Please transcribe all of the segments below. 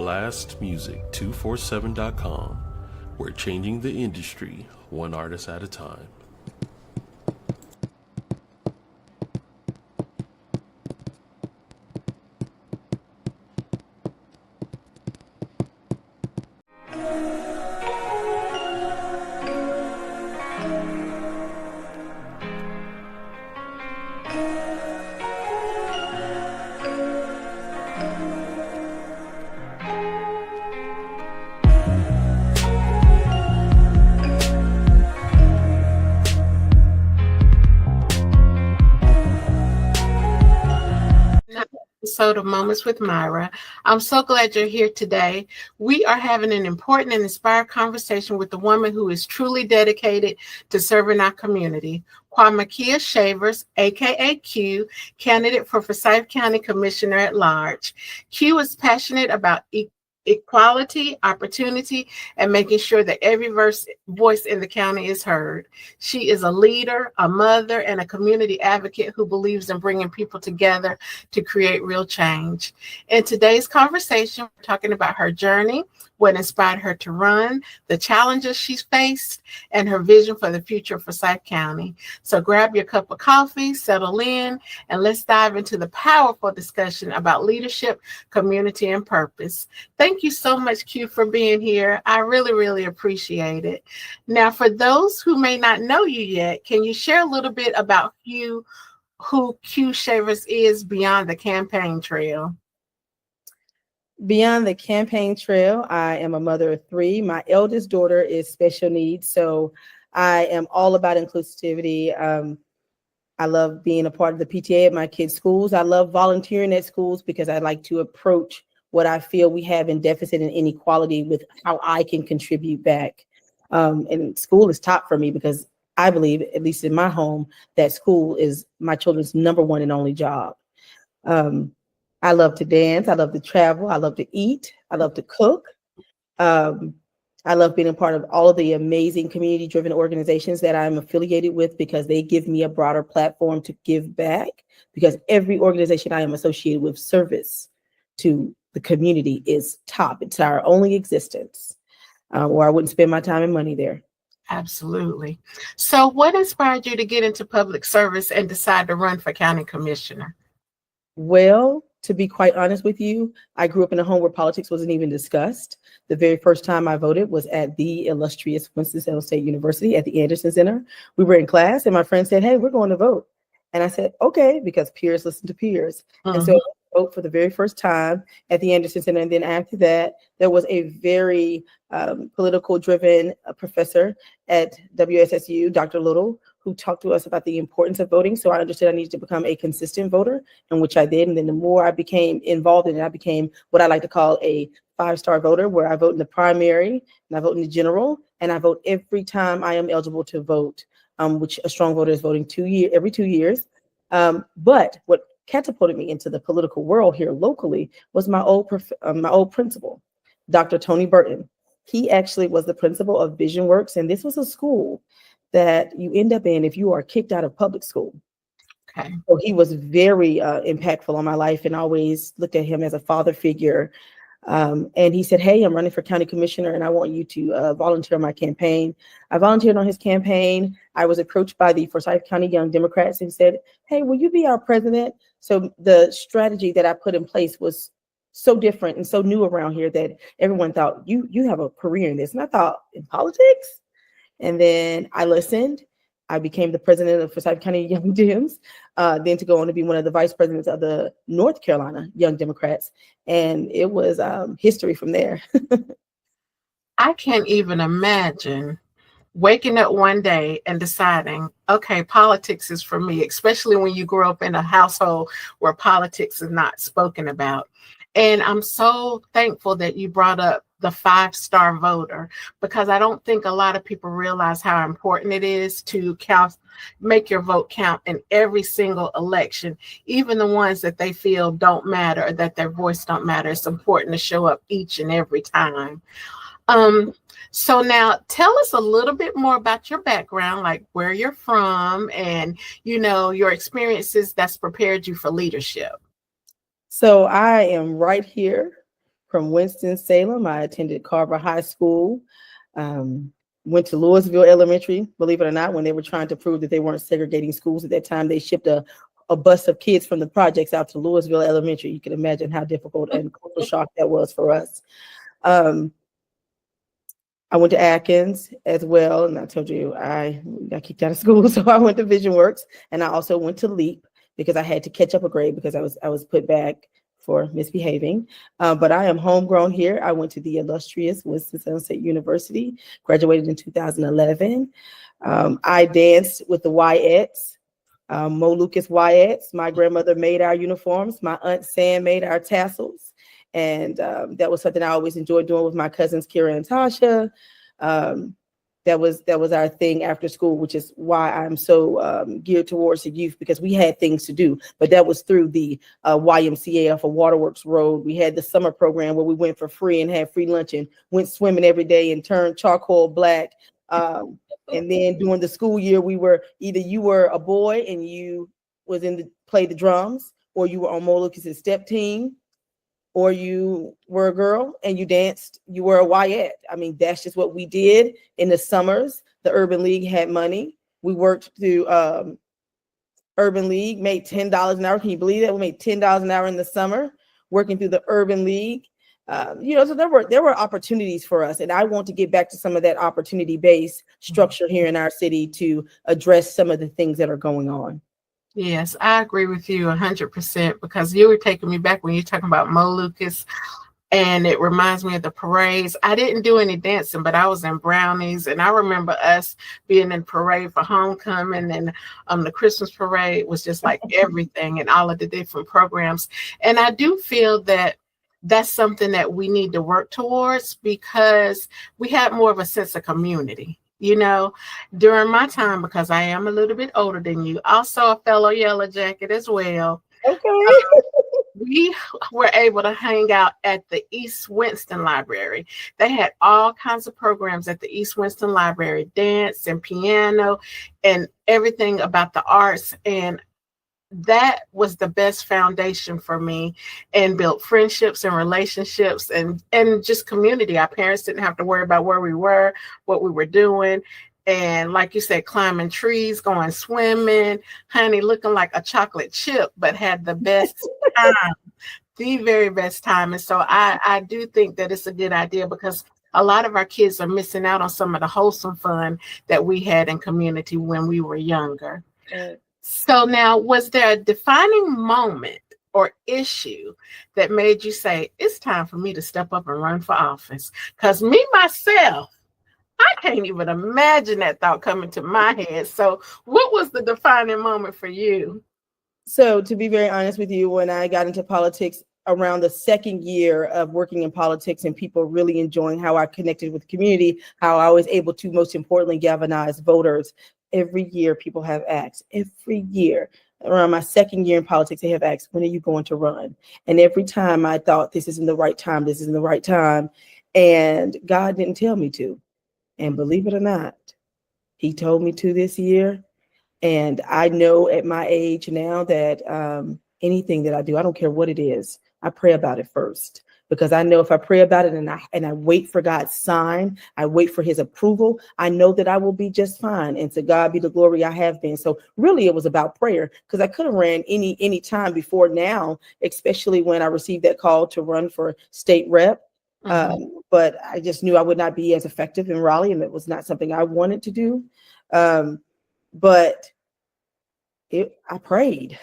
blastmusic247.com. We're changing the industry one artist at a time. Episode of Moments with Myra. I'm so glad you're here today. We are having an important and inspired conversation with a woman who is truly dedicated to serving our community. Quamekia Shavers, aka Q, candidate for Forsyth County Commissioner at Large. Q is passionate about equality, opportunity, and making sure that every voice in the county is heard. She is a leader, a mother, and a community advocate who believes in bringing people together to create real change. In today's conversation, we're talking about her journey, what inspired her to run, the challenges she's faced, and her vision for the future of Forsyth County. So grab your cup of coffee, settle in, and let's dive into the powerful discussion about leadership, community, and purpose. Thank you so much, Q, for being here. I really, really appreciate it. Now, for those who may not know you yet, can you share a little bit about who Q Shavers is beyond the campaign trail? Beyond the campaign trail, I am a mother of three. My eldest daughter is special needs, so I am all about inclusivity. I love being a part of the PTA at my kids' schools. I love volunteering at schools because I like to approach what I feel we have in deficit and inequality with how I can contribute back. And school is top for me because I believe, at least in my home, that school is my children's number one and only job. I love to dance. I love to travel. I love to eat. I love to cook. I love being a part of all of the amazing community-driven organizations that I'm affiliated with because they give me a broader platform to give back, because every organization I am associated with service to the community is top. It's our only existence, or I wouldn't spend my time and money there. Absolutely. So what inspired you to get into public service and decide to run for county commissioner? Well, to be quite honest with you, I grew up in a home where politics wasn't even discussed. The very first time I voted was at the illustrious Winston-Salem State University at the Anderson Center. We were in class and my friend said, "Hey, we're going to vote." And I said, "Okay," because peers listen to peers. And so I voted for the very first time at the Anderson Center. And then after that, there was a very political driven professor at WSSU, Dr. Little, who talked to us about the importance of voting. So I understood I needed to become a consistent voter, and which I did. And then the more I became involved in it, I became what I like to call a 5-star voter, where I vote in the primary and I vote in the general, and I vote every time I am eligible to vote, which a strong voter is voting every 2 years. But what catapulted me into the political world here locally was my old principal, Dr. Tony Burton. He actually was the principal of Vision Works, and this was a school that you end up in if you are kicked out of public school. Okay. So he was very impactful on my life, and I always looked at him as a father figure. And he said, "Hey, I'm running for county commissioner, and I want you to volunteer on my campaign." I volunteered on his campaign. I was approached by the Forsyth County Young Democrats and said, "Hey, will you be our president?" So the strategy that I put in place was so different and so new around here that everyone thought, you have a career in this. And I thought, in politics? And then I listened. I became the president of Forsyth County Young Dems, then to go on to be one of the vice presidents of the North Carolina Young Democrats. And it was history from there. I can't even imagine waking up one day and deciding, okay, politics is for me, especially when you grow up in a household where politics is not spoken about. And I'm so thankful that you brought up the 5-star voter, because I don't think a lot of people realize how important it is to make your vote count in every single election, even the ones that they feel don't matter or that their voice don't matter. It's important to show up each and every time. So now tell us a little bit more about your background, like where you're from and, your experiences that's prepared you for leadership. So I am right here from Winston-Salem. I attended Carver High School, went to Louisville Elementary, believe it or not, when they were trying to prove that they weren't segregating schools at that time. They shipped a bus of kids from the projects out to Louisville Elementary. You can imagine how difficult and cultural shock that was for us. I went to Atkins as well, and I told you I got kicked out of school, so I went to Vision Works, and I also went to LEAP because I had to catch up a grade because I was put back for misbehaving. But I am homegrown here. I went to the illustrious Winston-Salem State University, graduated in 2011. I danced with the Wyettes, Mo Lucas Wyettes. My grandmother made our uniforms. My Aunt Sam made our tassels. And that was something I always enjoyed doing with my cousins, Kira and Tasha. That was our thing after school, which is why I'm so geared towards the youth, because we had things to do. But that was through the YMCA off of Waterworks Road. We had the summer program where we went for free and had free lunch and went swimming every day and turned charcoal black. And then during the school year, we were either you were a boy and you was played the drums, or you were on Mo Lucas's step team, or you were a girl and you danced, you were a Wyatt. I mean, that's just what we did in the summers. The Urban League had money. We worked through Urban League, made $10 an hour. Can you believe that? We made $10 an hour in the summer working through the Urban League. So there were opportunities for us. And I want to get back to some of that opportunity-based structure here in our city to address some of the things that are going on. Yes, I agree with you 100%, because you were taking me back when you're talking about Mo Lucas, and it reminds me of the parades. I didn't do any dancing, but I was in Brownies, and I remember us being in parade for homecoming, and the Christmas parade was just like everything, and all of the different programs. And I do feel that that's something that we need to work towards, because we had more of a sense of community. During my time, because I am a little bit older than you, also a fellow Yellow Jacket as well. Okay. We were able to hang out at the East Winston Library. They had all kinds of programs at the East Winston Library, dance and piano and everything about the arts. And that was the best foundation for me, and built friendships and relationships and just community. Our parents didn't have to worry about where we were, what we were doing. And like you said, climbing trees, going swimming, honey, looking like a chocolate chip, but had the best time, the very best time. And so I do think that it's a good idea, because a lot of our kids are missing out on some of the wholesome fun that we had in community when we were younger. So now, was there a defining moment or issue that made you say, it's time for me to step up and run for office? Because me, myself, I can't even imagine that thought coming to my head. So what was the defining moment for you? So to be very honest with you, when I got into politics around the second year of working in politics and people really enjoying how I connected with the community, how I was able to, most importantly, galvanize voters. Every year people have asked, every year around my second year in politics, they have asked, when are you going to run? And every time I thought, this isn't the right time, this isn't the right time. And God didn't tell me to. And believe it or not, he told me to this year. And I know at my age now that anything that I do, I don't care what it is, I pray about it first. Because I know if I pray about it and I wait for God's sign, I wait for his approval, I know that I will be just fine. And to God be the glory, I have been. So really it was about prayer, because I could have ran any time before now, especially when I received that call to run for state rep. But I just knew I would not be as effective in Raleigh, and it was not something I wanted to do. But I prayed.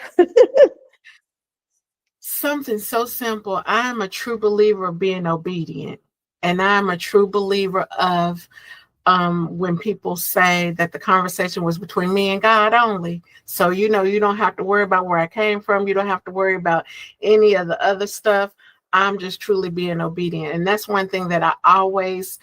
Something so simple. I'm a true believer of being obedient. And I'm a true believer of when people say that the conversation was between me and God only. So, you don't have to worry about where I came from. You don't have to worry about any of the other stuff. I'm just truly being obedient. And that's one thing that I always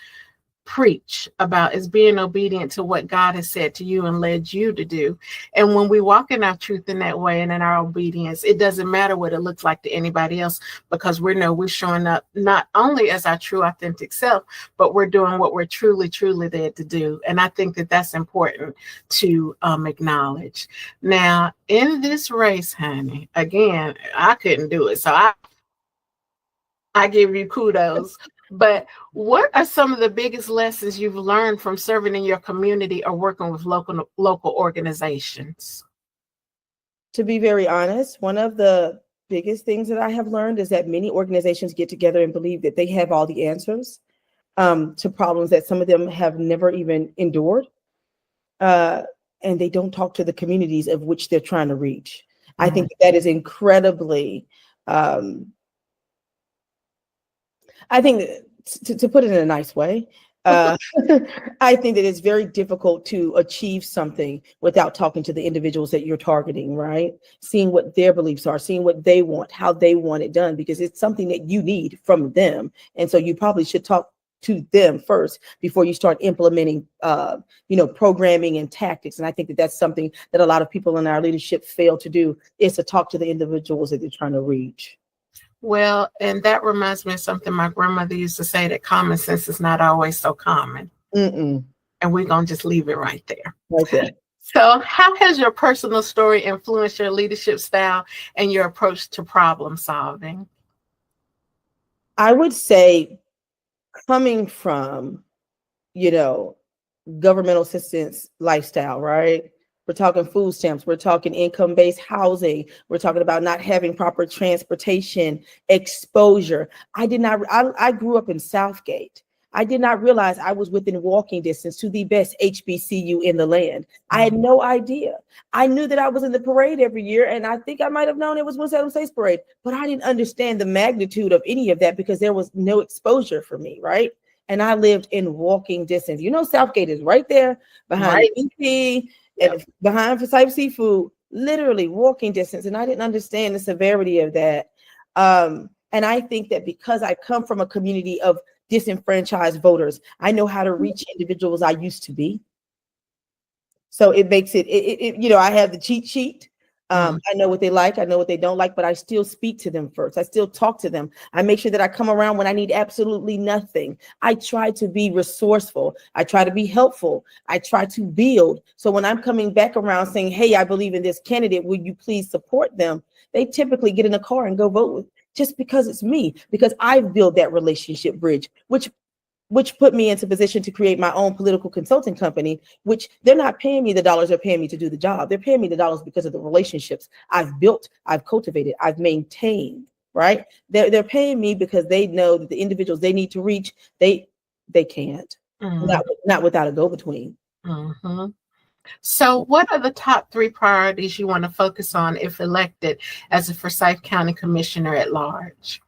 preach about, is being obedient to what God has said to you and led you to do. And when we walk in our truth in that way and in our obedience, it doesn't matter what it looks like to anybody else, because we're showing up not only as our true authentic self, but we're doing what we're truly led to do. And I think that that's important to acknowledge. Now, in this race, honey, again, I couldn't do it. So I give you kudos. But what are some of the biggest lessons you've learned from serving in your community or working with local organizations? To be very honest, one of the biggest things that I have learned is that many organizations get together and believe that they have all the answers to problems that some of them have never even endured. And they don't talk to the communities of which they're trying to reach. I think that is incredibly, I think to put it in a nice way, I think that it's very difficult to achieve something without talking to the individuals that you're targeting, right? Seeing what their beliefs are, seeing what they want, how they want it done, because it's something that you need from them. And so you probably should talk to them first before you start implementing, programming and tactics. And I think that that's something that a lot of people in our leadership fail to do, is to talk to the individuals that they're trying to reach. Well, and that reminds me of something my grandmother used to say, that common sense is not always so common. And we're going to just leave it right there. Right there. So how has your personal story influenced your leadership style and your approach to problem solving? I would say, coming from, governmental assistance lifestyle, right? We're talking food stamps, we're talking income-based housing, we're talking about not having proper transportation, exposure. I grew up in Southgate. I did not realize I was within walking distance to the best HBCU in the land. I had no idea. I knew that I was in the parade every year, and I think I might have known it was Winston-Salem State's parade, but I didn't understand the magnitude of any of that because there was no exposure for me, right? And I lived in walking distance. Southgate is right there behind BP and behind Forsyth Seafood, literally walking distance. And I didn't understand the severity of that. And I think that because I come from a community of disenfranchised voters, I know how to reach individuals I used to be. So it makes it I have the cheat sheet. I know what they like, I know what they don't like, but I still speak to them first. I still talk to them. I make sure that I come around when I need absolutely nothing. I try to be resourceful. I try to be helpful. I try to build. So when I'm coming back around saying, hey, I believe in this candidate, will you please support them? They typically get in a car and go vote with, just because it's me, because I've built that relationship bridge, which put me into position to create my own political consulting company, which they're not paying me the dollars, they're paying me to do the job. They're paying me the dollars because of the relationships I've built, I've cultivated, I've maintained, right? They're paying me because they know that the individuals they need to reach, they can't, not without a go-between. So what are the top 3 priorities you want to focus on if elected as a Forsyth County Commissioner at large?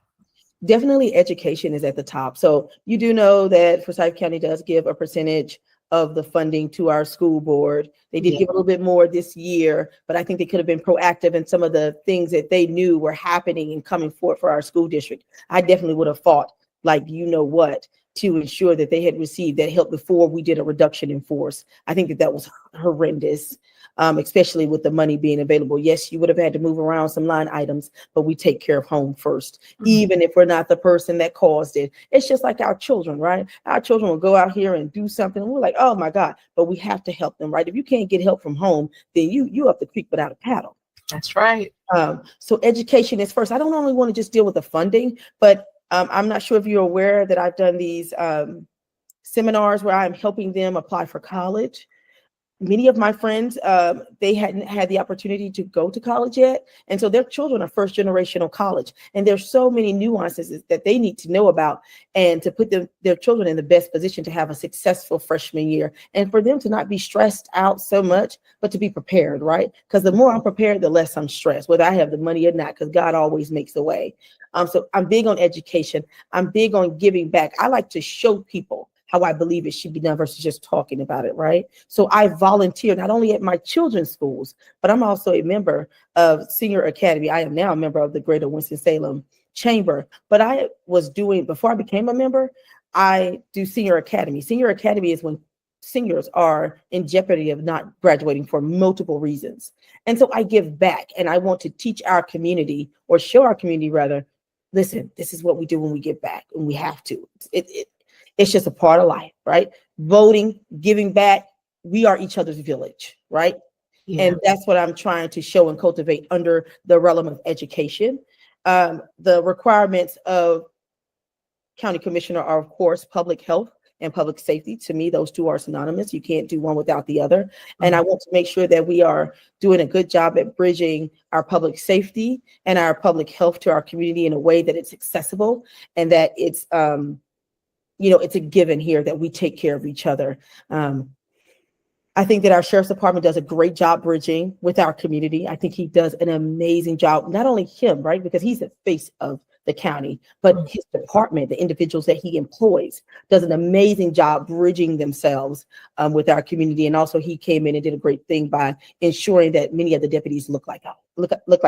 Definitely education is at the top. So you do know that Forsyth County does give a percentage of the funding to our school board. They did give a little bit more this year, but I think they could have been proactive in some of the things that they knew were happening and coming forth for our school district. I definitely would have fought to ensure that they had received that help before we did a reduction in force. I think that was horrendous. Especially with the money being available. Yes, you would have had to move around some line items, but we take care of home first, even if we're not the person that caused it. It's just like our children, right? Our children will go out here and do something, and we're like, oh my God, but we have to help them, right? If you can't get help from home, then you up the creek without a paddle. That's right. So education is first. I don't only want to just deal with the funding, but I'm not sure if you're aware that I've done these seminars where I'm helping them apply for college. Many of my friends, they hadn't had the opportunity to go to college yet. And so their children are first generational college. And there's so many nuances that they need to know about, and to put their children in the best position to have a successful freshman year, and for them to not be stressed out so much, but to be prepared, right? Because the more I'm prepared, the less I'm stressed, whether I have the money or not, because God always makes a way. So I'm big on education. I'm big on giving back. I like to show people how I believe it should be done versus just talking about it, right? So I volunteer not only at my children's schools, but I'm also a member of Senior Academy. I am now a member of the Greater Winston-Salem Chamber, but I was doing, before I became a member, I do Senior Academy. Senior Academy is when seniors are in jeopardy of not graduating for multiple reasons. And so I give back, and I want to teach our community, or show our community rather, listen, this is what we do when we give back, and we have to. It's just a part of life, right? Voting, giving back, we are each other's village, right? And that's what I'm trying to show and cultivate under the realm of education. The requirements of county commissioner are, of course, public health and public safety. To me, those two are synonymous. You can't do one without the other. And I want to make sure that we are doing a good job at bridging our public safety and our public health to our community in a way that it's accessible and that it's, it's a given here that we take care of each other. I think that our sheriff's department does a great job bridging with our community. I think he does an amazing job, not only him, right, because he's the face of the county, but his department, the individuals that he employs, does an amazing job bridging themselves with our community. And also he came in and did a great thing by ensuring that many of the deputies look like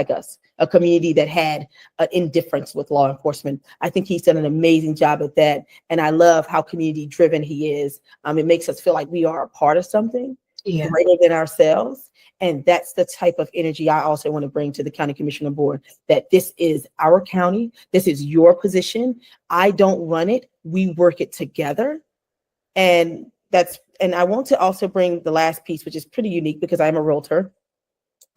us, a community that had indifference with law enforcement. I think he's done an amazing job at that. And I love how community driven he is. It makes us feel like we are a part of something greater than ourselves. And that's the type of energy I also want to bring to the county commissioner board, that this is our county. This is your position. I don't run it. We work it together. And I want to also bring the last piece, which is pretty unique because I'm a realtor,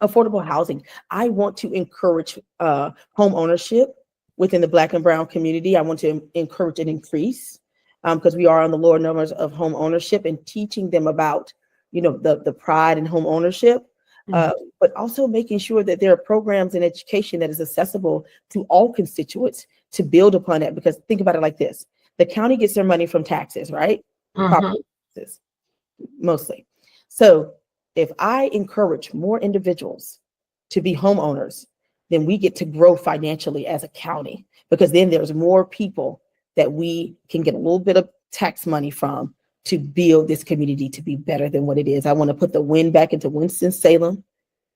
affordable housing. I want to encourage home ownership within the Black and Brown community. I want to encourage an increase because we are on the lower numbers of home ownership, and teaching them about, the pride in home ownership. But also making sure that there are programs and education that is accessible to all constituents to build upon that. Because think about it like this: the county gets their money from taxes, right? Property taxes, mostly. So if I encourage more individuals to be homeowners, then we get to grow financially as a county, because then there's more people that we can get a little bit of tax money from to build this community to be better than what it is. I want to put the win back into Winston-Salem.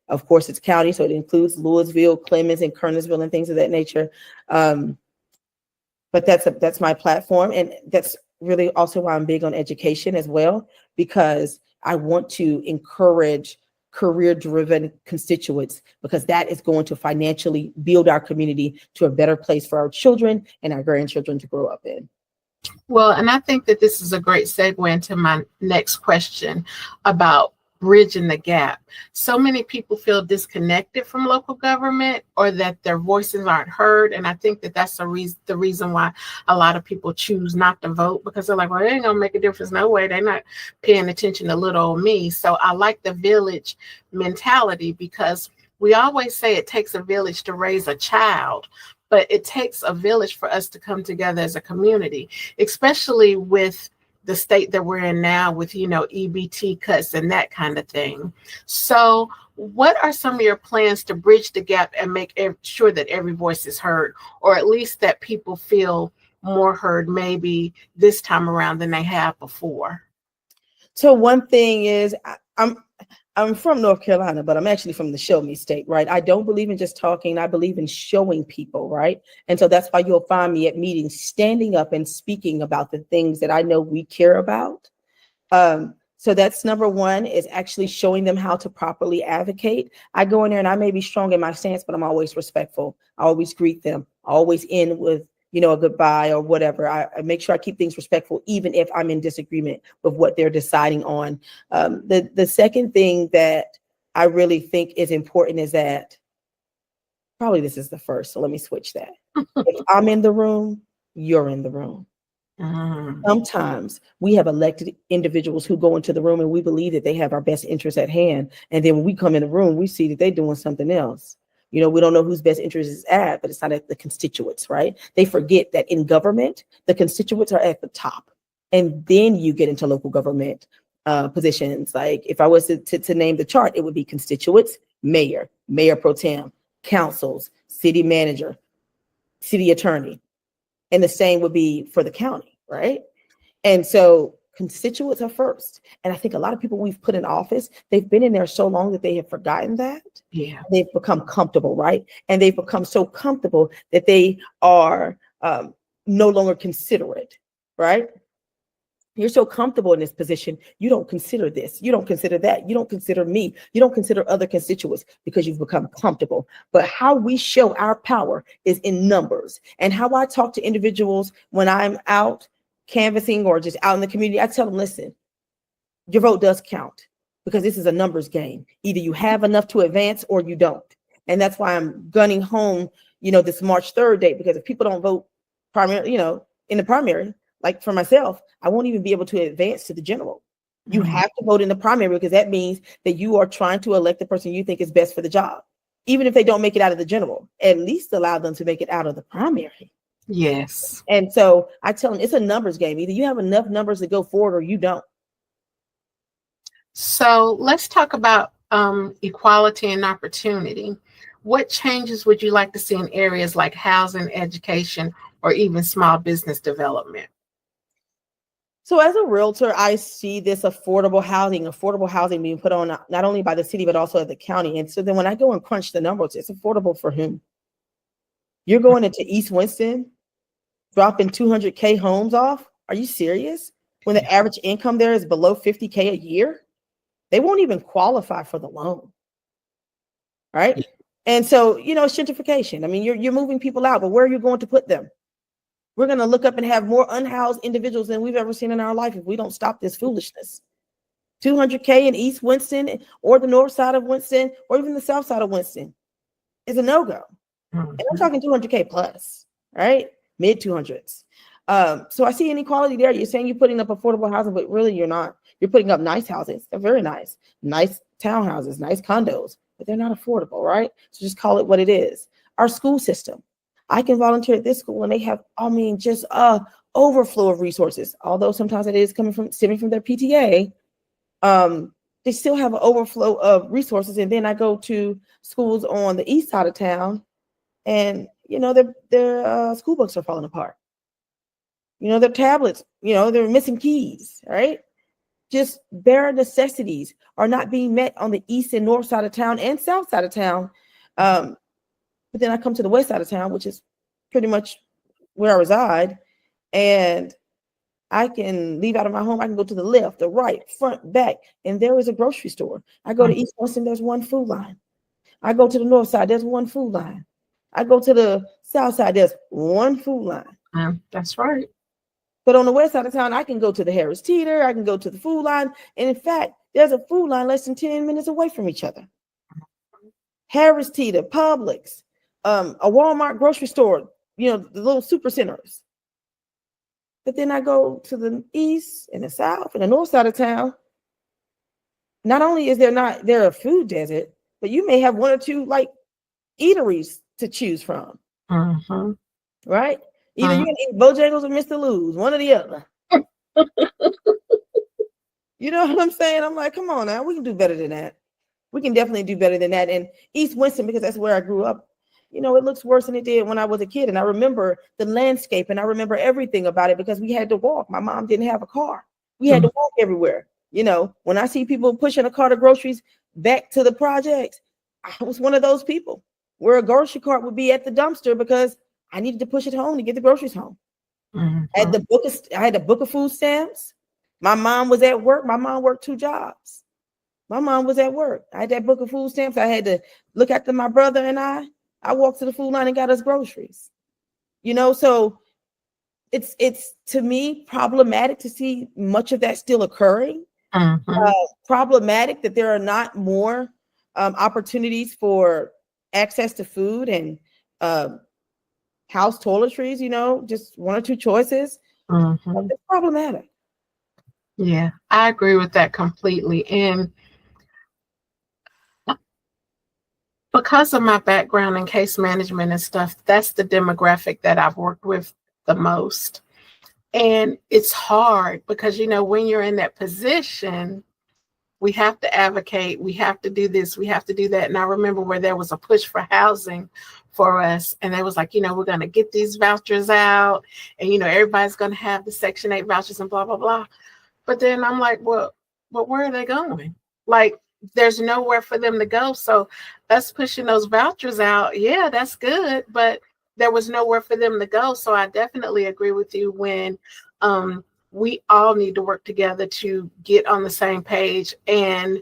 Of course, it's county, so it includes Louisville, Clemens, and Kernersville, and things of that nature. But that's my platform, and that's really also why I'm big on education as well, because I want to encourage career-driven constituents, because that is going to financially build our community to a better place for our children and our grandchildren to grow up in. Well, and I think that this is a great segue into my next question about bridging the gap. So many people feel disconnected from local government, or that their voices aren't heard. And I think that that's the reason why a lot of people choose not to vote, because they're like, well, it ain't gonna make a difference. No way. They're not paying attention to little old me. So I like the village mentality, because we always say it takes a village to raise a child, but it takes a village for us to come together as a community, especially with the state that we're in now with, EBT cuts and that kind of thing. So what are some of your plans to bridge the gap and make sure that every voice is heard, or at least that people feel more heard maybe this time around than they have before? So one thing is, I'm from North Carolina, but I'm actually from the show me state, right? I don't believe in just talking. I believe in showing people, right? And so that's why you'll find me at meetings standing up and speaking about the things that I know we care about. So that's number one, is actually showing them how to properly advocate. I go in there and I may be strong in my stance, but I'm always respectful. I always greet them. I always end with, a goodbye or whatever. I make sure I keep things respectful, even if I'm in disagreement with what they're deciding on. The second thing that I really think is important is that, probably this is the first, so let me switch that. If I'm in the room, you're in the room. Sometimes we have elected individuals who go into the room and we believe that they have our best interests at hand. And then when we come in the room, we see that they're doing something else. We don't know whose best interest is at, but it's not at the constituents, right? They forget that in government, the constituents are at the top. And then you get into local government positions. Like if I was to name the chart, it would be constituents, mayor, mayor pro tem, councils, city manager, city attorney. And the same would be for the county, right? And so constituents are first. And I think a lot of people we've put in office, they've been in there so long that they have forgotten that. Yeah. They've become comfortable, right? And they've become so comfortable that they are no longer considerate, right? You're so comfortable in this position, you don't consider this, you don't consider that, you don't consider me, you don't consider other constituents, because you've become comfortable. But how we show our power is in numbers. And how I talk to individuals when I'm out canvassing or just out in the community, I tell them, listen, your vote does count, because this is a numbers game. Either you have enough to advance or you don't. And that's why I'm gunning home, this March 3rd date, because if people don't vote primarily, in the primary. Like for myself, I won't even be able to advance to the general. You have to vote in the primary because that means that you are trying to elect the person you think is best for the job. Even if they don't make it out of the general, at least allow them to make it out of the primary. Yes. And so I tell them it's a numbers game. Either you have enough numbers to go forward or you don't. So let's talk about equality and opportunity. What changes would you like to see in areas like housing, education, or even small business development? So as a realtor, I see this affordable housing being put on not only by the city, but also at the county. And so then when I go and crunch the numbers, it's affordable for whom? You're going into East Winston, dropping 200K homes off. Are you serious? When the average income there is below 50K a year, they won't even qualify for the loan. Right? And so, it's gentrification. I mean, you're moving people out, but where are you going to put them? We're going to look up and have more unhoused individuals than we've ever seen in our life if we don't stop this foolishness. 200K in East Winston or the north side of Winston or even the south side of Winston is a no-go. And I'm talking 200K plus, right? Mid 200s. So I see inequality there. You're saying you're putting up affordable housing, but really you're not. You're putting up nice houses. They're very nice. Nice townhouses, nice condos, but they're not affordable, right? So just call it what it is. Our school system. I can volunteer at this school and they have, just overflow of resources. Although sometimes it is stemming from their PTA, they still have an overflow of resources. And then I go to schools on the east side of town and, their school books are falling apart. Their tablets, they're missing keys, right? Just bare necessities are not being met on the east and north side of town and south side of town. But then I come to the west side of town, which is pretty much where I reside, and I can leave out of my home. I can go to the left, the right, front, back, and there is a grocery store. I go to East Winston, there's one food line. I go to the north side, there's one food line. I go to the south side, there's one food line. That's right. But on the west side of town, I can go to the Harris Teeter, I can go to the food line, and in fact, there's a food line less than 10 minutes away from each other. Harris Teeter, Publix, a Walmart grocery store, the little super centers. But then I go to the east and the south and the north side of town. Not only is there a food desert, but you may have one or two like eateries to choose from. Right? Either you're gonna eat Bojangles or Mr. Lou's, one or the other. You know what I'm saying? I'm like, come on now, we can do better than that. We can definitely do better than that. And East Winston, because that's where I grew up, it looks worse than it did when I was a kid. And I remember the landscape and I remember everything about it because we had to walk. My mom didn't have a car. We had to walk everywhere. When I see people pushing a cart of groceries back to the projects, I was one of those people where a grocery cart would be at the dumpster because I needed to push it home to get the groceries home. I had to book of food stamps. My mom was at work. My mom worked 2 jobs. My mom was at work. I had that book of food stamps. I had to look after my brother and I walked to the food line and got us groceries. So it's to me problematic to see much of that still occurring. Problematic that there are not more opportunities for access to food and house toiletries, just 1 or 2 choices. It's problematic. Yeah, I agree with that completely. And because of my background in case management and stuff, that's the demographic that I've worked with the most. And it's hard because, when you're in that position, we have to advocate, we have to do this, we have to do that. And I remember where there was a push for housing for us. And they was like, we're going to get these vouchers out and, everybody's going to have the Section 8 vouchers and blah, blah, blah. But then I'm like, well, where are they going? Like, there's nowhere for them to go. So us pushing those vouchers out, yeah, that's good. But there was nowhere for them to go. So I definitely agree with you when we all need to work together to get on the same page and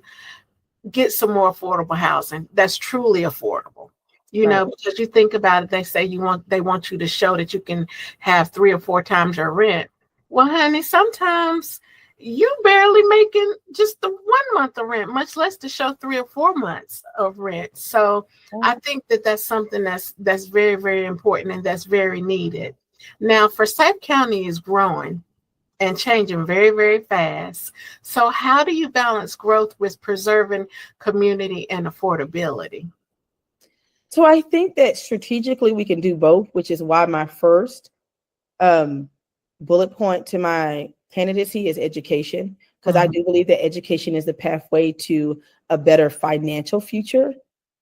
get some more affordable housing that's truly affordable. Because you think about it, they say they want you to show that you can have 3 or 4 times your rent. Well, honey, sometimes you barely making just the 1 month of rent, much less to show 3 or 4 months of rent. So I think that that's something that's very, very important and that's very needed. Now, Forsyth County is growing and changing very, very fast. So how do you balance growth with preserving community and affordability? So I think that strategically we can do both, which is why my first bullet point to my candidacy is education, because I do believe that education is the pathway to a better financial future.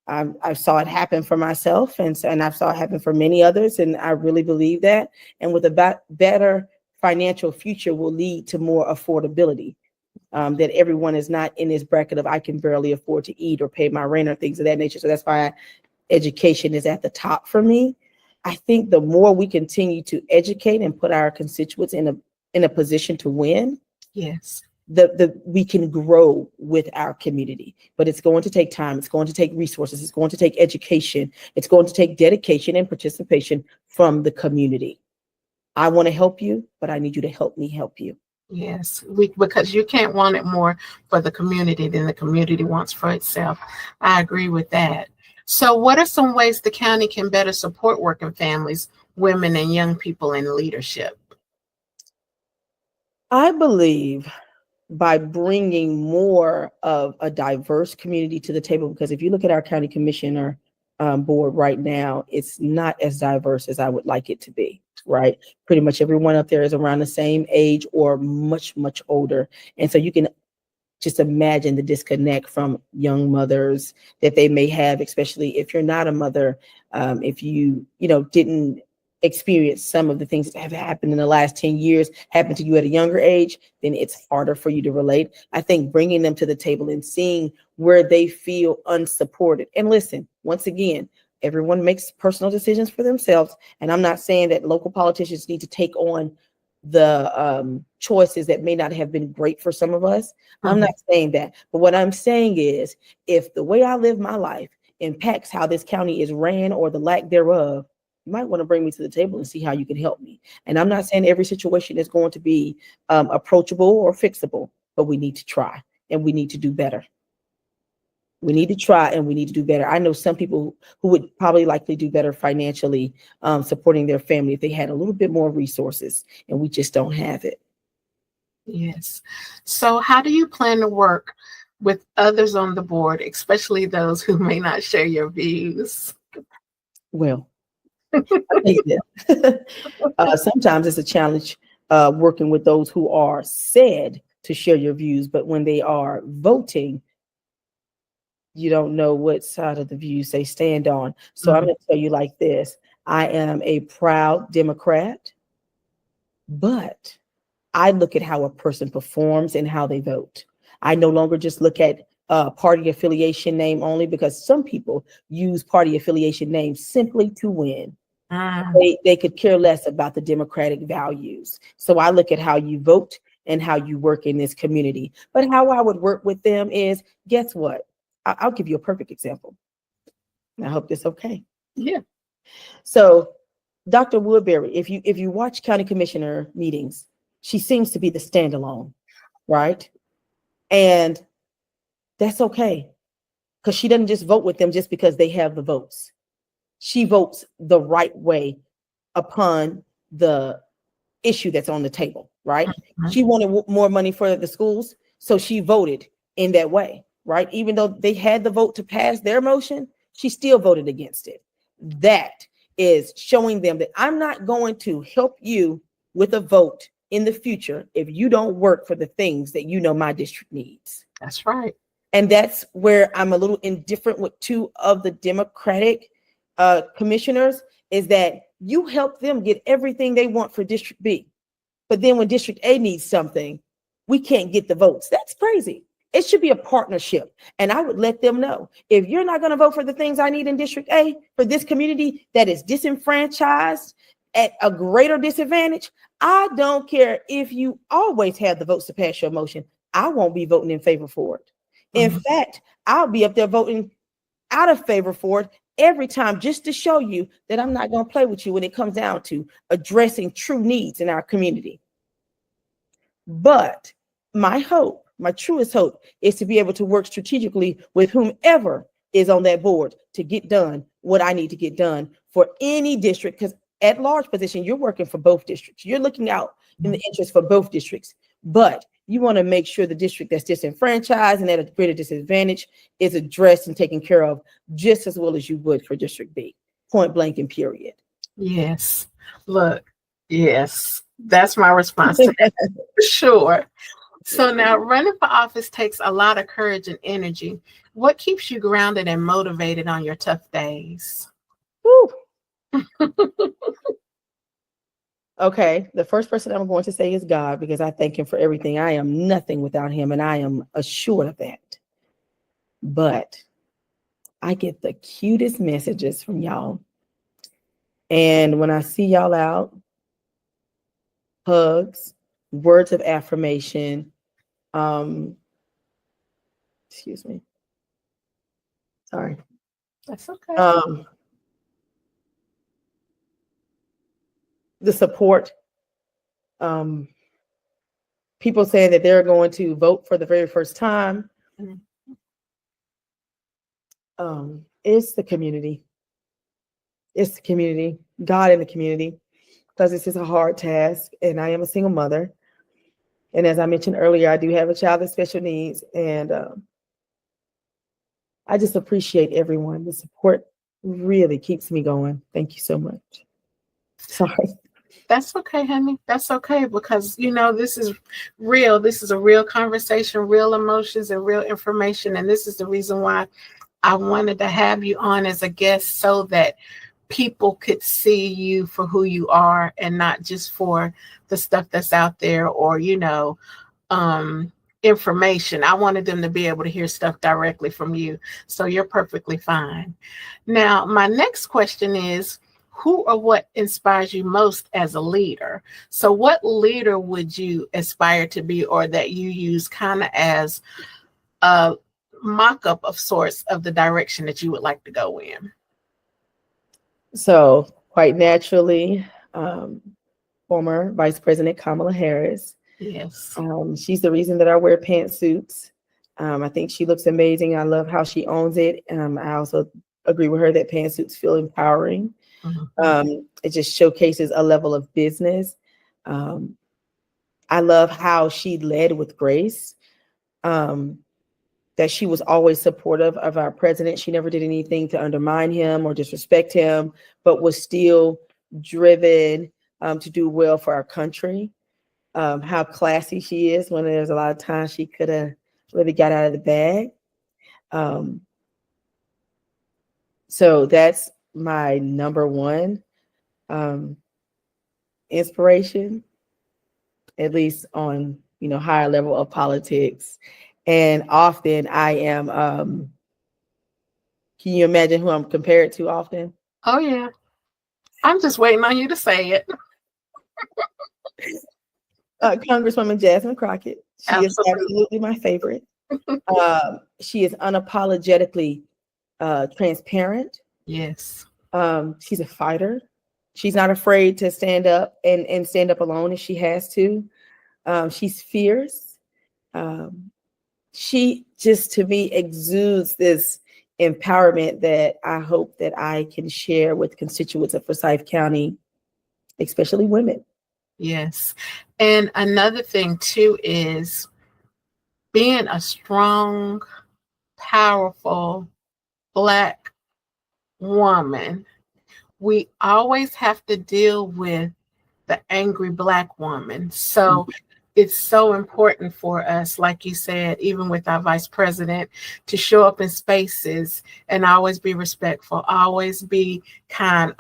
I saw it happen for myself, and I saw it happen for many others, and I really believe that. And with a better financial future will lead to more affordability. That everyone is not in this bracket of I can barely afford to eat or pay my rent or things of that nature. So that's why education is at the top for me. I think the more we continue to educate and put our constituents in a position to win, yes, we can grow with our community. But it's going to take time. It's going to take resources. It's going to take education. It's going to take dedication and participation from the community. I want to help you, but I need you to help me help you. Yes, because you can't want it more for the community than the community wants for itself. I agree with that. So what are some ways the county can better support working families, women, and young people in leadership? I believe by bringing more of a diverse community to the table, because if you look at our county commissioner board right now, it's not as diverse as I would like it to be, right? Pretty much everyone up there is around the same age or much, much older. And so you can just imagine the disconnect from young mothers that they may have, especially if you're not a mother, if you didn't experience some of the things that have happened in the last 10 years, happened to you at a younger age, then it's harder for you to relate. I think bringing them to the table and seeing where they feel unsupported. And listen, once again, everyone makes personal decisions for themselves. And I'm not saying that local politicians need to take on the choices that may not have been great for some of us. I'm not saying that. But what I'm saying is, if the way I live my life impacts how this county is ran or the lack thereof, you might want to bring me to the table and see how you can help me. And I'm not saying every situation is going to be approachable or fixable, but we need to try and we need to do better. We need to try and we need to do better. I know some people who would probably likely do better financially supporting their family if they had a little bit more resources, and we just don't have it. Yes. So how do you plan to work with others on the board, especially those who may not share your views? Well, I'll tell you this. Sometimes it's a challenge working with those who are said to share your views, but when they are voting, you don't know what side of the views they stand on. So I'm going to tell you like this. I am a proud Democrat, but I look at how a person performs and how they vote. I no longer just look at party affiliation name only, because some people use party affiliation names simply to win. They could care less about the democratic values. So I look at how you vote and how you work in this community. But how I would work with them is, guess what? I'll give you a perfect example. I hope this is okay. Yeah. So Dr. Woodbury, if you watch county commissioner meetings, she seems to be the standalone, right? And that's okay, because she doesn't just vote with them just because they have the votes. She votes the right way upon the issue that's on the table, right? She wanted more money for the schools, so she voted in that way, right? Even though they had the vote to pass their motion, she still voted against it. That is showing them that I'm not going to help you with a vote in the future if you don't work for the things that you know my district needs. That's right. And that's where I'm a little indifferent with two of the Democratic commissioners, is that you help them get everything they want for District B. But then when District A needs something, we can't get the votes. That's crazy. It should be a partnership. And I would let them know, if you're not going to vote for the things I need in District A for this community that is disenfranchised at a greater disadvantage, I don't care if you always have the votes to pass your motion. I won't be voting in favor for it. In fact, I'll be up there voting out of favor for it every time, just to show you that I'm not going to play with you when it comes down to addressing true needs in our community. But my hope, my truest hope, is to be able to work strategically with whomever is on that board to get done what I need to get done for any district, because at large position, you're working for both districts. You're looking out in the interest for both districts, but you want to make sure the district that's disenfranchised and at a greater disadvantage is addressed and taken care of just as well as you would for District B, point blank and period. Yes. Look, yes, that's my response to that for sure. So now running for office takes a lot of courage and energy. What keeps you grounded and motivated on your tough days? Woo. Okay, the first person I'm going to say is God, because I thank him for everything. I am nothing without him, and I am assured of that. But I get the cutest messages from y'all. And when I see y'all out, hugs, words of affirmation, excuse me. Sorry. That's okay. The support, people saying that they're going to vote for the very first time. It's the community. It's the community, God in the community, because this is a hard task, and I am a single mother. And as I mentioned earlier, I do have a child with special needs, and I just appreciate everyone. The support really keeps me going. Thank you so much. Sorry. That's okay, honey. That's okay, because this is real. This is a real conversation, real emotions, and real information. And this is the reason why I wanted to have you on as a guest, so that people could see you for who you are and not just for the stuff that's out there or information. I wanted them to be able to hear stuff directly from you. So you're perfectly fine. Now, my next question is, who or what inspires you most as a leader? So what leader would you aspire to be, or that you use kind of as a mock-up of sorts of the direction that you would like to go in? So quite naturally, former Vice President Kamala Harris. Yes. She's the reason that I wear pantsuits. I think she looks amazing. I love how she owns it. I also agree with her that pantsuits feel empowering. Mm-hmm. It just showcases a level of business. I love how she led with grace, that she was always supportive of our president. She never did anything to undermine him or disrespect him, but was still driven to do well for our country. How classy she is, when there's a lot of times she could have really got out of the bag. So that's my number one inspiration, at least on higher level of politics. And often I am, can you imagine who I'm compared to often? Oh yeah, I'm just waiting on you to say it. Congresswoman Jasmine Crockett. She is absolutely my favorite. She is unapologetically transparent. Yes. She's a fighter. She's not afraid to stand up and stand up alone if she has to. She's fierce. She just, to me, exudes this empowerment that I hope that I can share with constituents of Forsyth County, especially women. Yes. And another thing too is being a strong, powerful Black woman. We always have to deal with the angry Black woman. So it's so important for us, like you said, even with our vice president, to show up in spaces and always be respectful, always be kind,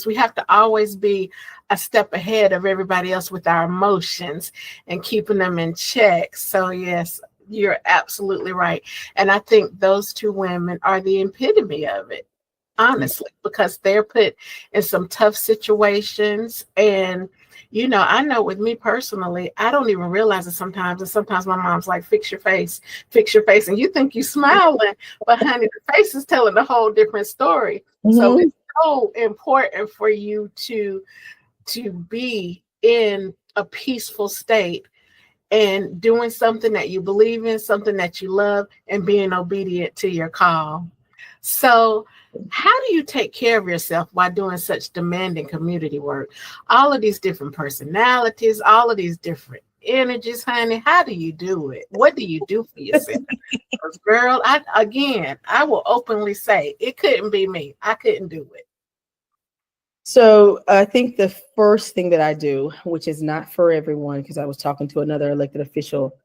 we have to always be a step ahead of everybody else with our emotions and keeping them in check. So yes, you're absolutely right. And I think those two women are the epitome of it, honestly, because they're put in some tough situations. And I know with me personally, I don't even realize it sometimes. And sometimes my mom's like, fix your face. And you think you smiling, but honey, the face is telling a whole different story. Mm-hmm. So it's so important for you to be in a peaceful state and doing something that you believe in, something that you love, and being obedient to your call. So, how do you take care of yourself while doing such demanding community work? All of these different personalities, all of these different energies, honey. How do you do it? What do you do for yourself? 'Cause, girl, I will openly say it couldn't be me. I couldn't do it. So I think the first thing that I do, which is not for everyone, because I was talking to another elected official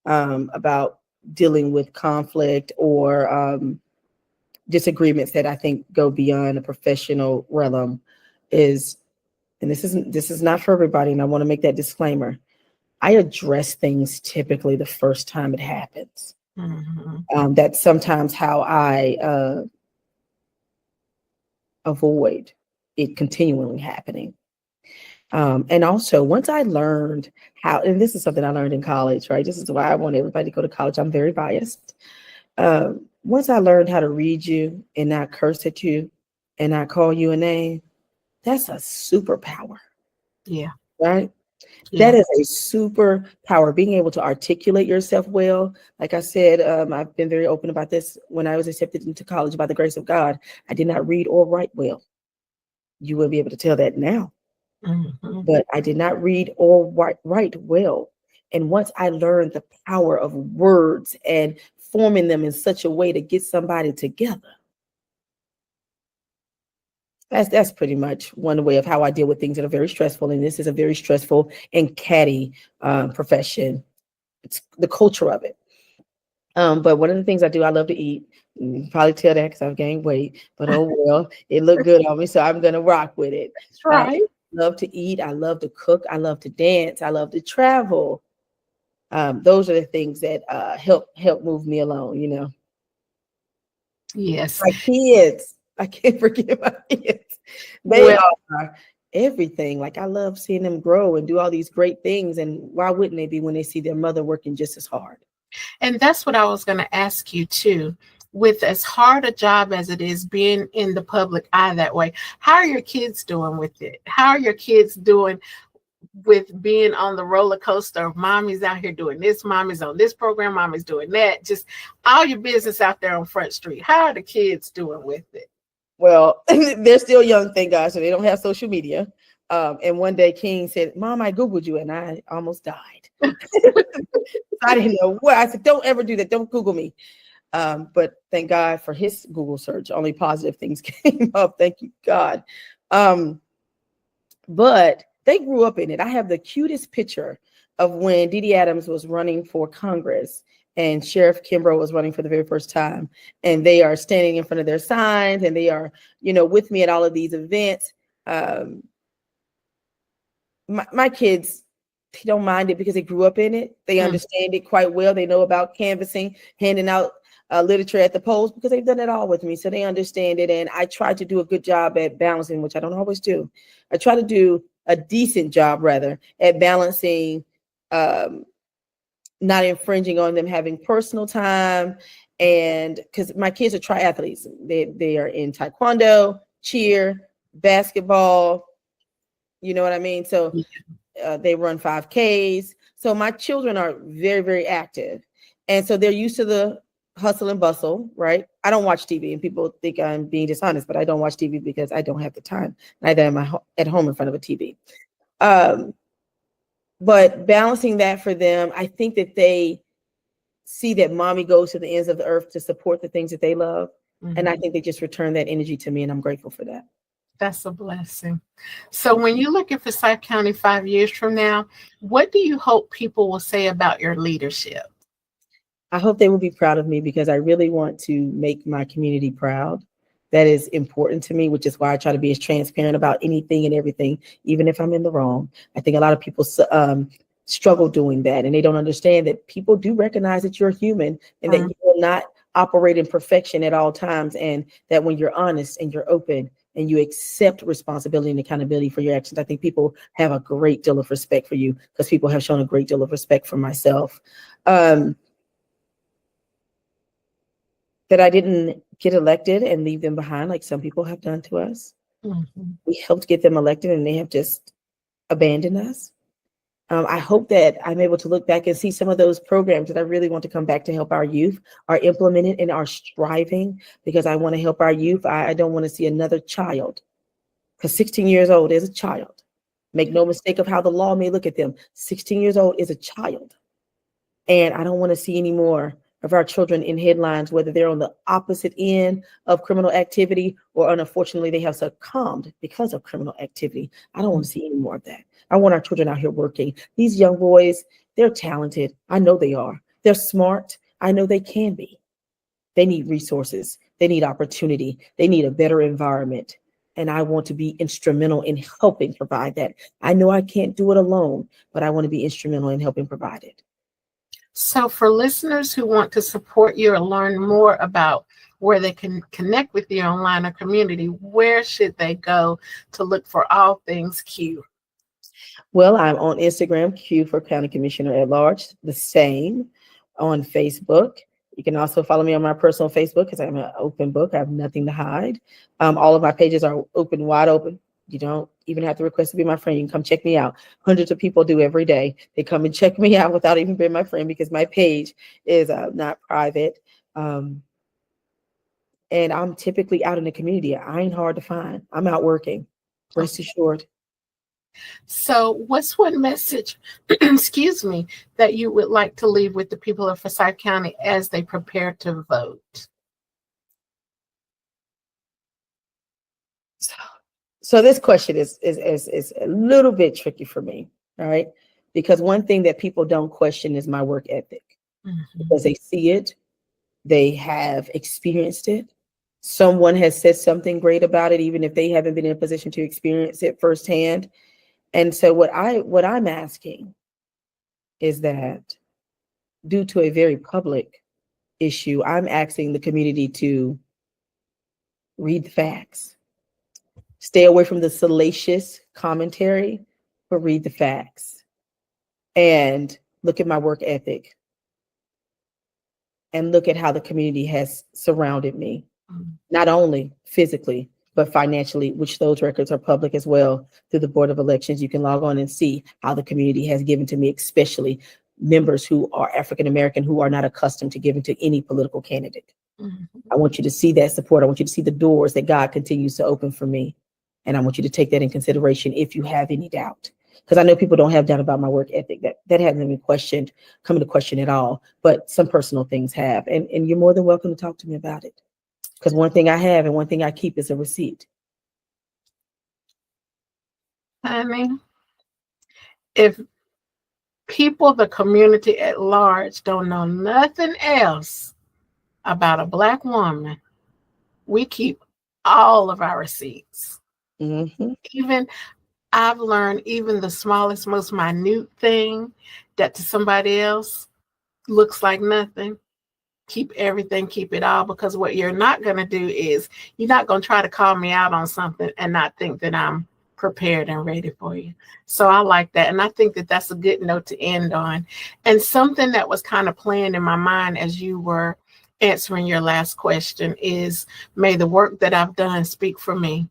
about dealing with conflict or disagreements that I think go beyond a professional realm, is, and this is not for everybody, and I want to make that disclaimer. I address things typically the first time it happens. That's sometimes how I avoid it continually happening. And also, once I learned how, and this is something I learned in college, right? This is why I want everybody to go to college. I'm very biased. Once I learned how to read you and not curse at you and not call you a name, that's a superpower. Yeah. Right? Yeah. That is a superpower, being able to articulate yourself well. Like I said, I've been very open about this. When I was accepted into college by the grace of God, I did not read or write well. You will be able to tell that now. But I did not read or write well. And once I learned the power of words and forming them in such a way to get somebody together, that's pretty much one way of how I deal with things that are very stressful. And this is a very stressful and catty profession. It's the culture of it. But one of the things I do, I love to eat. You can probably tell that because I've gained weight, but oh well, it looked good on me, so I'm gonna rock with it. That's right. I love to eat. I love to cook. I love to dance. I love to travel. Those are the things that help move me along. You know, Yes. my kids. I can't forget my kids. They are everything. Like, I love seeing them grow and do all these great things. And why wouldn't they be when they see their mother working just as hard? And that's what I was going to ask you too. With as hard a job as it is being in the public eye that way, how are your kids doing with it? How are your kids doing with being on the roller coaster of mommy's out here doing this, mommy's on this program, mommy's doing that, just all your business out there on Front Street? How are the kids doing with it? Well, they're still young, thank God, so they don't have social media. And one day King said, "Mom, I Googled you," and I almost died. I didn't know what. I said, "Don't ever do that. Don't Google me." But thank God for his Google search. Only positive things came up. Thank you, God. But they grew up in it. I have the cutest picture of when Dee Dee Adams was running for Congress and Sheriff Kimbrough was running for the very first time. And they are standing in front of their signs and they are, with me at all of these events. My kids, they don't mind it because they grew up in it. They understand it quite well. They know about canvassing, handing out literature at the polls because they've done it all with me. So they understand it. And I try to do a good job at balancing, which I don't always do. I try to do a decent job, rather, at balancing, not infringing on them having personal time. And because my kids are triathletes, they are in taekwondo, cheer, basketball. You know what I mean? So they run 5Ks. So my children are very, very active. And so they're used to the hustle and bustle, right? I don't watch TV, and people think I'm being dishonest, but I don't watch TV because I don't have the time. Neither am I at home in front of a TV. But balancing that for them, I think that they see that mommy goes to the ends of the earth to support the things that they love. And I think they just return that energy to me, and I'm grateful for that. That's a blessing. So when you're looking for Forsyth County 5 years from now, what do you hope people will say about your leadership? I hope they will be proud of me because I really want to make my community proud. That is important to me, which is why I try to be as transparent about anything and everything, even if I'm in the wrong. I think a lot of people struggle doing that, and they don't understand that people do recognize that you're human and that you will not operate in perfection at all times, and that when you're honest and you're open and you accept responsibility and accountability for your actions, I think people have a great deal of respect for you because people have shown a great deal of respect for myself. That I didn't get elected and leave them behind like some people have done to us. We helped get them elected and they have just abandoned us. I hope that I'm able to look back and see some of those programs that I really want to come back to help our youth are implemented and are striving, because I want to help our youth. I don't want to see another child, because 16 years old is a child. Make no mistake of how the law may look at them. 16 years old is a child. And I don't want to see any more of our children in headlines, whether they're on the opposite end of criminal activity or unfortunately they have succumbed because of criminal activity. I don't want to see any more of that. I want our children out here working. These young boys, they're talented. I know they are. They're smart. I know they can be. They need resources. They need opportunity. They need a better environment. And I want to be instrumental in helping provide that. I know I can't do it alone, but I want to be instrumental in helping provide it. So for listeners who want to support you or learn more about where they can connect with you online or community, where should they go to look for all things Q? Well, I'm on Instagram, Q for County Commissioner at Large, the same on Facebook. You can also follow me on my personal Facebook because I'm an open book. I have nothing to hide. All of my pages are open, wide open. You don't even have to request to be my friend. You can come check me out. Hundreds of people do every day. They come and check me out without even being my friend because my page is not private. And I'm typically out in the community. I ain't hard to find. I'm out working. Rest assured. So what's one message, excuse me, that you would like to leave with the people of Forsyth County as they prepare to vote? So this question is a little bit tricky for me, all right? Because one thing that people don't question is my work ethic. Because they see it, they have experienced it. Someone has said something great about it, even if they haven't been in a position to experience it firsthand. And so what I'm asking is that due to a very public issue, I'm asking the community to read the facts. Stay away from the salacious commentary, but read the facts and look at my work ethic and look at how the community has surrounded me, not only physically, but financially, which those records are public as well through the Board of Elections. You can log on and see how the community has given to me, especially members who are African-American, who are not accustomed to giving to any political candidate. I want you to see that support. I want you to see the doors that God continues to open for me. And I want you to take that in consideration if you have any doubt. Because I know people don't have doubt about my work ethic. That hasn't been come into question at all. But some personal things have. And you're more than welcome to talk to me about it. Because one thing I have and one thing I keep is a receipt. Honey, if people, the community at large, don't know nothing else about a Black woman, we keep all of our receipts. Even I've learned even the smallest, most minute thing that to somebody else looks like nothing. Keep everything, keep it all, because what you're not going to do is you're not going to try to call me out on something and not think that I'm prepared and ready for you. So I like that. And I think that that's a good note to end on. And something that was kind of playing in my mind as you were answering your last question is, may the work that I've done speak for me.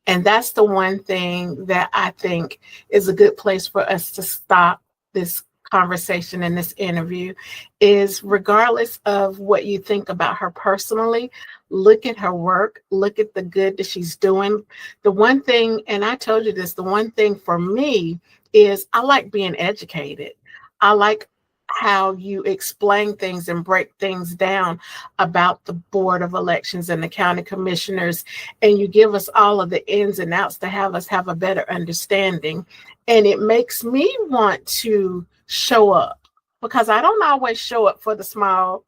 And that's the one thing that I think is a good place for us to stop this conversation and this interview is, regardless of what you think about her personally, look at her work, look at the good that she's doing. The one thing, and I told you this, the one thing for me is I like being educated. I like how you explain things and break things down about the Board of Elections and the county commissioners, and you give us all of the ins and outs to have us have a better understanding. And it makes me want to show up, because I don't always show up for the small,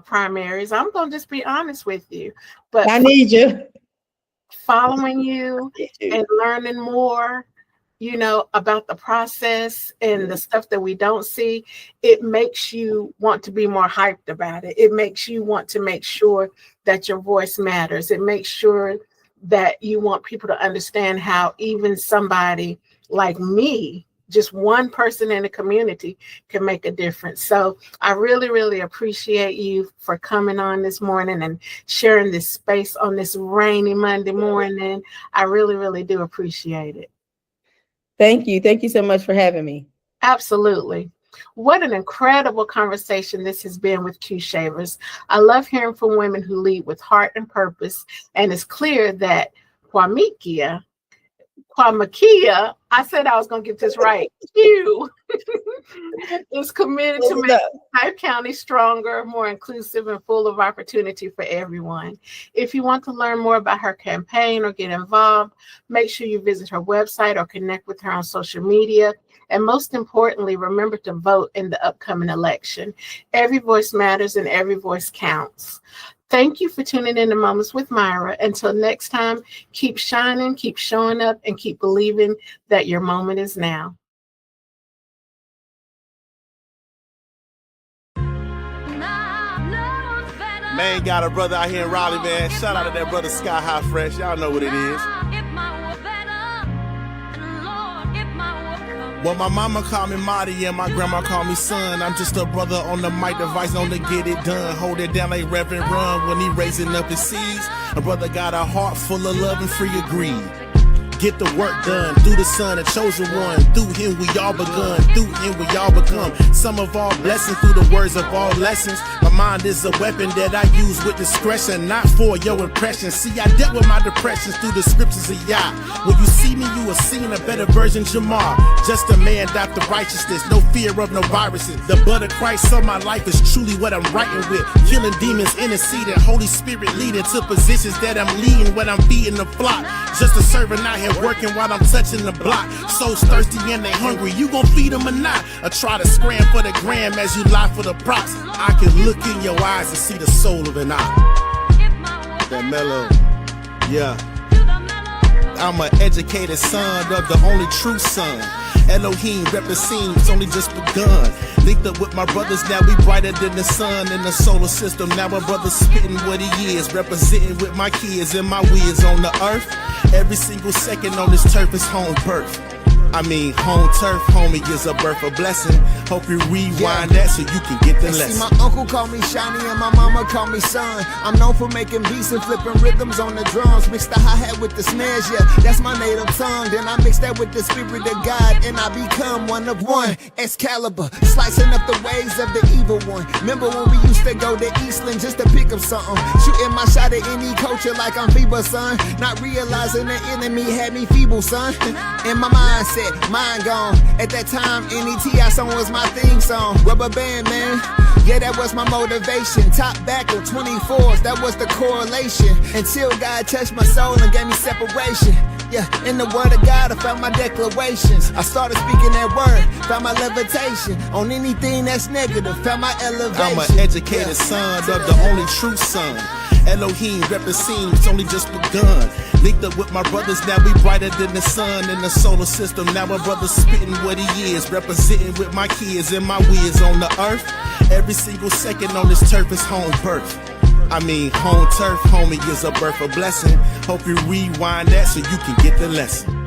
primaries. I'm going to just be honest with you. But I need you. Following you and learning more, about the process and the stuff that we don't see, it makes you want to be more hyped about it. It makes you want to make sure that your voice matters. It makes sure that you want people to understand how even somebody like me, just one person in the community, can make a difference. So I really, really appreciate you for coming on this morning and sharing this space on this rainy Monday morning. I really, really do appreciate it. Thank you. Thank you so much for having me. Absolutely. What an incredible conversation this has been with Q Shavers. I love hearing from women who lead with heart and purpose, and it's clear that Quamekia, I said I was going to get this right. Q is committed to make Hyde County stronger, more inclusive, and full of opportunity for everyone. If you want to learn more about her campaign or get involved, make sure you visit her website or connect with her on social media. And most importantly, remember to vote in the upcoming election. Every voice matters and every voice counts. Thank you for tuning in to Moments with Myra. Until next time, keep shining, keep showing up, and keep believing that your moment is now. Man, got a brother out here in Raleigh, man. Shout out to that brother Sky High Fresh. Y'all know what it is. Well, my mama called me Marty and my grandma called me son. I'm just a brother on the mic device, on to get it done. Hold it down like Reverend Run when he raising up his seeds. A brother got a heart full of love and free of greed. Get the work done through the Son, a chosen one. Through him we all begun, through him we all become. Some of all blessings through the words of all lessons. My mind is a weapon that I use with discretion, not for your impression. See, I dealt with my depressions through the scriptures of Yah. When you see me, you are seeing a better version Jamar. Just a man after righteousness, no fear of no viruses. The blood of Christ on my life is truly what I'm writing with. Killing demons, interceding, Holy Spirit leading to positions that I'm leading when I'm feeding the flock. Just a servant out here working while I'm touching the block. Souls thirsty and they hungry, you gon' feed them or not? Or try to scram for the gram as you lie for the props? I can look in your eyes and see the soul of an eye. That mellow, yeah. I'm an educated son of the only true son. Elohim representing, it's only just begun. Linked up with my brothers, now we brighter than the sun in the solar system. Now my brother's spitting what he is, representing with my kids and my whiz on the earth. Every single second on this turf is home birth. I mean, home turf, homie, is a birth of blessing. Hope you rewind that so you can get the lesson. See, my uncle called me Shiny and my mama called me Son. I'm known for making beats and flipping rhythms on the drums. Mix the hi-hat with the snares, yeah, that's my native tongue. Then I mix that with the spirit of God and I become one of one. Excalibur, slicing up the ways of the evil one. Remember when we used to go to Eastland just to pick up something? Shooting my shot at any culture like I'm feeble, son. Not realizing the enemy had me feeble, son. In my mindset, mind gone. At that time, NETI song was my theme song. Rubber band, man. Yeah, that was my motivation. Top back on 24s, that was the correlation. Until God touched my soul and gave me separation. Yeah, in the word of God, I found my declarations. I started speaking that word, found my levitation. On anything that's negative, found my elevation. I'm an educated son of the only true son. Elohim representing, it's only just begun. Linked up with my brothers, now we brighter than the sun in the solar system. Now my brother's spitting what he is, representing with my kids and my whiz on the earth. Every single second on this turf is home birth. I mean, home turf, homie, is a birth of blessing. Hope you rewind that so you can get the lesson.